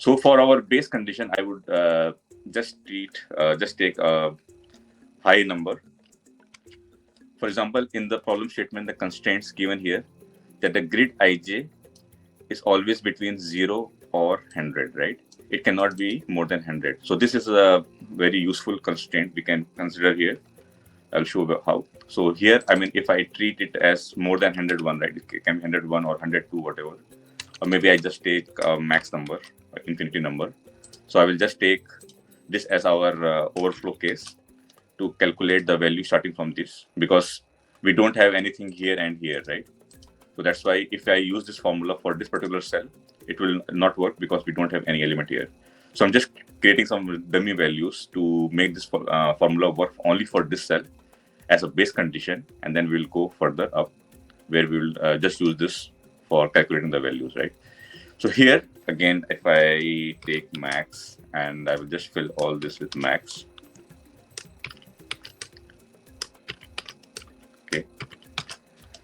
So for our base condition, I would just take a high number. For example, in the problem statement, the constraints given here that the grid ij is always between 0 or 100, right? It cannot be more than 100. So this is a very useful constraint we can consider here. I'll show how. So here, I mean, if I treat it as more than 101, right? It can be 101 or 102, whatever. Or maybe I just take a max number, infinity number. So I will just take this as our overflow case to calculate the value starting from this, because we don't have anything here and here, right? So that's why if I use this formula for this particular cell, it will not work because we don't have any element here. So I'm just creating some dummy values to make this formula work only for this cell as a base condition, and then we'll go further up where we will just use this for calculating the values, right? So here, again, if I take max and I will just fill all this with max. Okay.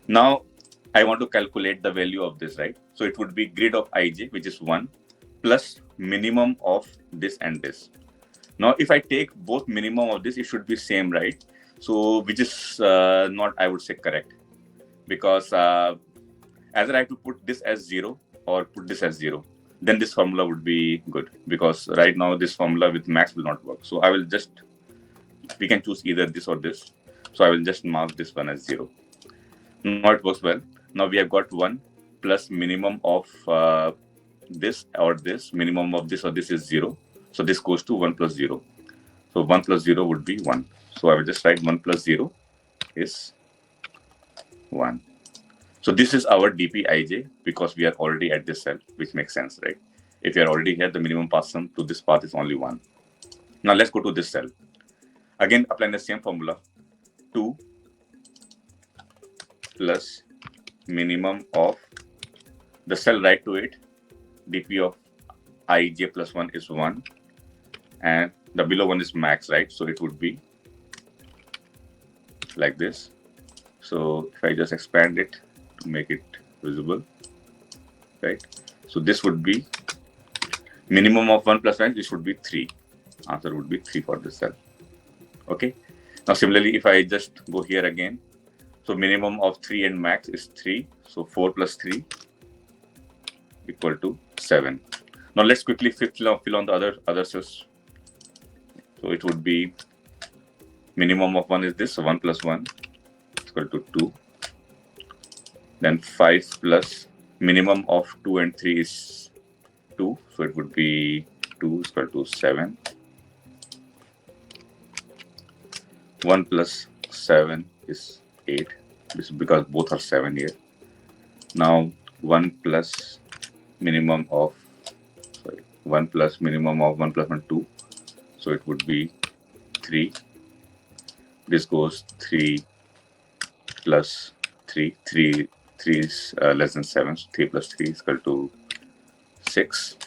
Now, I want to calculate the value of this, right? So it would be grid of ij, which is 1, plus minimum of this and this. Now, if I take both minimum of this, it should be same, right? So which is not, I would say, correct. Because either I have to put this as 0 or put this as 0. Then this formula would be good. Because right now, this formula with max will not work. So I will just, we can choose either this or this. So I will just mark this one as 0. Now it works well. Now we have got 1 plus minimum of this or this, minimum of this or this is 0. So this goes to 1 plus 0. So 1 plus 0 would be 1. So I will just write 1 plus 0 is 1. So this is our dpij because we are already at this cell, which makes sense, right? If you are already here, the minimum path sum to this path is only 1. Now let's go to this cell. Again, applying the same formula. 2 plus minimum of the cell right to it, dp of ij plus 1 is 1, and the below one is max, right? So it would be like this. So if I just expand it to make it visible, right? So this would be minimum of 1 plus 1, this would be 3. Answer would be 3 for this cell. Okay. Now similarly, if I just go here again, so minimum of 3 and max is 3. So 4 plus 3 equal to 7. Now let's quickly fill on the other cells. So it would be minimum of 1 is this. So 1 plus 1 is equal to 2. Then 5 plus minimum of 2 and 3 is 2. So it would be 2 is equal to 7. 1 plus 7 is 8. This is because both are 7 here. Now 1 plus minimum of 1 plus minimum of 1 plus 1, 2. So it would be 3. This goes 3 plus 3. 3 is less than 7. So 3 plus 3 is equal to 6.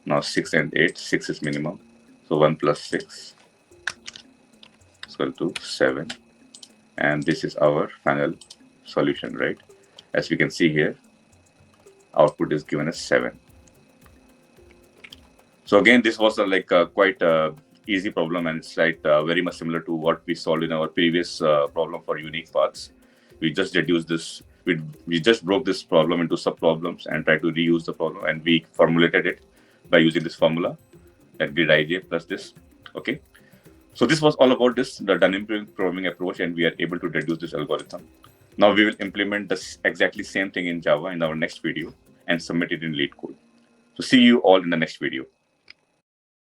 Now 6 and 8. 6 is minimum. So 1 plus 6 is equal to 7. And this is our final solution, right? As we can see here, output is given as 7. So again, this was quite easy problem, and it's very much similar to what we solved in our previous problem for unique paths. We just reduced this, we just broke this problem into sub-problems and tried to reuse the problem, and we formulated it by using this formula, that grid ij plus this. Okay. So this was all about this, the dynamic programming approach, and we are able to reduce this algorithm. Now we will implement this exactly same thing in Java in our next video and submit it in LeetCode. So see you all in the next video.